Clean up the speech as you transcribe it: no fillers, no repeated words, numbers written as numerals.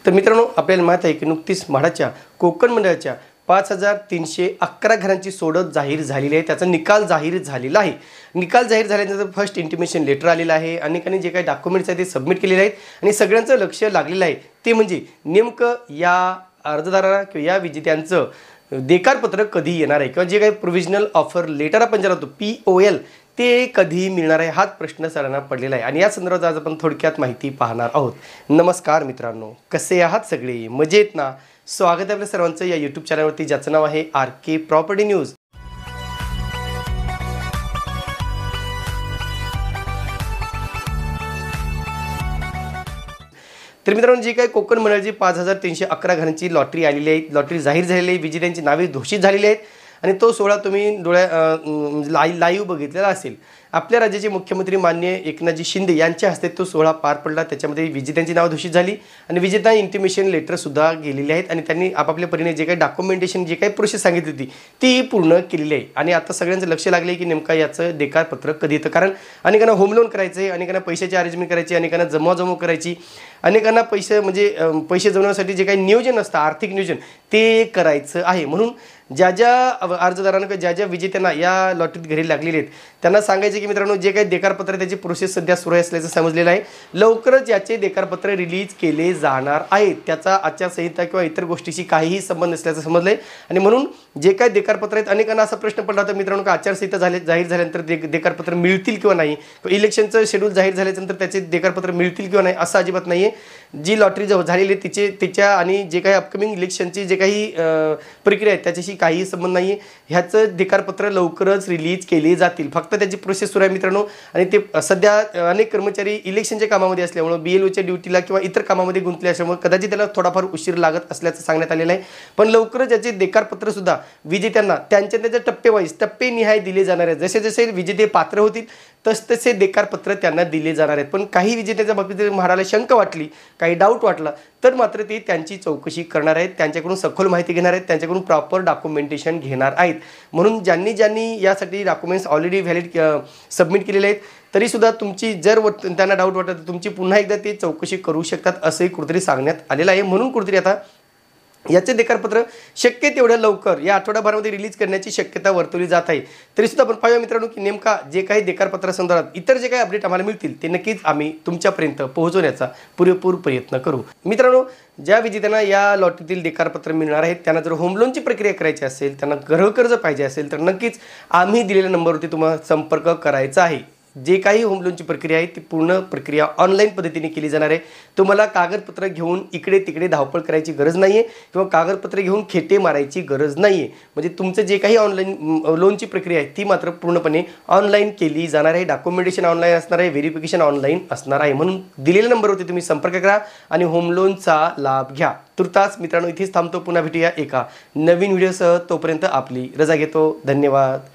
तर मित्रांनो, आपल्याला माहिती आहे की नुकतीच म्हाडाच्या कोकण मंडळाच्या 5311 घरांची सोडत जाहीर झालेली आहे। त्याचा निकाल जाहीर झालेला आहे। निकाल जाहीर झाल्यानंतर फर्स्ट इंटिमेशन लेटर आलेलं आहे। अनेकांनी जे काही डॉक्युमेंट्स आहेत ते सबमिट केलेले आहेत आणि सगळ्यांचं लक्ष लागलेलं आहे ते म्हणजे नेमकं या अर्जदारांना किंवा या विजेत्यांचं देकारपत्र कधी येणार आहे किंवा जे काही प्रोव्हिजनल ऑफर लेटर आपण ज्याला म्हणतो POL ते कधी मिळणार आहे हाच प्रश्न सरांना पडलेला आहे आणि या संदर्भात आज आपण थोडक्यात माहिती पाहणार आहोत। नमस्कार मित्रांनो, कसे आहात सगळे? मजेत ना? स्वागत आहे आपल्या सर्वांचं या YouTube चॅनलवरती ज्याचं नाव आहे RK प्रॉपर्टी न्यूज। तर मित्रांनो, जे काही कोकण मंडळाची 5311 घरांची लॉटरी आलेली आहे, लॉटरी जाहीर झालेली आहे, विजेत्यांची नावे घोषित झालेली आहेत आणि तो सोहळा तुम्ही लाईव्ह बघितलेला असेल। आपल्या राज्याचे मुख्यमंत्री माननीय एकनाथजी शिंदे यांच्या हस्ते तो सोहळा पार पडला। त्याच्यामध्ये विजेत्यांची नावे घोषित झाली आणि विजेता इंटिमेशन लेटर सुद्धा गेलेले आहेत आणि त्यांनी आपापल्या परीने जे काही डॉक्युमेंटेशन जे काही प्रोसेस सांगितली होती ती पूर्ण केलेली आहे आणि आता सगळ्यांचं लक्ष लागले की नेमका याचं देकारपत्र कधी येतं। कारण अनेकांना होम लोन करायचं आहे, अनेकांना पैशाची अरेंजमेंट करायची, अनेकांना जमवाजमव करायची, अनेकांना पैसे पैसे जमवण्यासाठी जे काही नियोजन असतं आर्थिक नियोजन ते करायचं आहे। म्हणून ज्या अर्जदारांना किंवा ज्या विजेत्यांना या लॉटरीत घरी लागलेले आहेत त्यांना सांगायचे की मित्रांनो, जे काही देकारपत्र त्याची प्रोसेस सध्या सुरू असल्याचं समजलेलं आहे। लवकरच याचे देकारपत्र रिलीज केले जाणार आहेत। त्याचा आचारसंहिता किंवा इतर गोष्टीशी काहीही संबंध नसल्याचं समजलंय आणि म्हणून जे काही देकारपत्र आहेत, अनेकांना असा प्रश्न पडला होता मित्रांनो की आचारसंहिता जाहीर झाल्यानंतर देकारपत्र मिळतील किंवा नाही, किंवा इलेक्शनचं शेड्यूल जाहीर झाल्यानंतर त्याचे देकारपत्र मिळतील किंवा नाही, असं अजिबात नाही आहे। जी लॉटरी झालेली तिच्या आणि जे काही अपकमिंग इलेक्शनची जे काही प्रक्रिया आहे त्याच्याशी काही संबंध नाही आहे। ह्याचं देकारपत्र लवकरच रिलीज केले जातील, फक्त त्याची प्रोसेस सुरू आहे मित्रांनो। आणि ते सध्या अनेक कर्मचारी इलेक्शनच्या कामामध्ये असल्यामुळे BLOच्या ड्युटीला किंवा इतर कामामध्ये गुंतले असल्यामुळे कदाचित त्याला थोडाफार उशीर लागत असल्याचं सांगण्यात आलेलं आहे। पण लवकरच याचे देकारपत्र सुद्धा विजेत्यांना त्यांच्या टप्पे निहाय दिले जाणार आहेत। जसे जसे विजेते पात्र होतील तसे देकारपत्र त्यांना दिले जाणार आहेत। पण काही विजेत्यांच्या बाबतीत म्हाडाला शंका वाटली, काही डाऊट वाटला तर मात्र ते त्यांची चौकशी करणार आहेत, त्यांच्याकडून सखोल माहिती घेणार आहेत, त्यांच्याकडून प्रॉपर डॉक्युमेंटेशन घेणार आहेत। म्हणून ज्यांनी यासाठी डॉक्युमेंट्स ऑलरेडी व्हॅलिड सबमिट केलेले आहेत तरीसुद्धा तुमची जर त्यांना डाऊट वाटत तर तुमची पुन्हा एकदा ते चौकशी करू शकतात असंही कुठेतरी सांगण्यात आलेलं आहे। म्हणून कुठेतरी आता याचे देकारपत्र शक्य तेवढ्या लवकर या आठवड्याभरामध्ये रिलीज करण्याची शक्यता वर्तवली जात आहे। तरीसुद्धा आपण पाहूया मित्रांनो की नेमका जे काही देकारपत्रासंदर्भात इतर जे काही अपडेट आम्हाला मिळतील ते नक्कीच आम्ही तुमच्यापर्यंत पोहोचवण्याचा पुरेपूर प्रयत्न करू। मित्रांनो, ज्या विजेत्यांना या लॉटरीतील देकारपत्र मिळणार आहेत त्यांना जर होम लोनची प्रक्रिया करायची असेल, त्यांना गृहकर्ज पाहिजे असेल तर नक्कीच आम्ही दिलेल्या नंबरवरती तुम्हाला संपर्क करायचा आहे। जे काही होम लोनची प्रक्रिया आहे ती पूर्ण प्रक्रिया ऑनलाईन पद्धतीने केली जाणार आहे। तुम्हाला कागदपत्र घेऊन इकडे तिकडे धावपळ करायची गरज नाही आहे किंवा कागदपत्र घेऊन खेटे मारायची गरज नाही आहे। म्हणजे तुमचं जे काही ऑनलाईन लोनची प्रक्रिया आहे ती मात्र पूर्णपणे ऑनलाईन केली जाणार आहे। डॉक्युमेंटेशन ऑनलाईन असणार आहे, व्हेरिफिकेशन ऑनलाईन असणार आहे। म्हणून दिलेल्या नंबरवरती तुम्ही संपर्क करा आणि होम लोनचा लाभ घ्या। तुर्तास मित्रांनो इथेच थांबतो, पुन्हा भेटूया एका नवीन व्हिडिओसह। तोपर्यंत आपली रजा घेतो। धन्यवाद।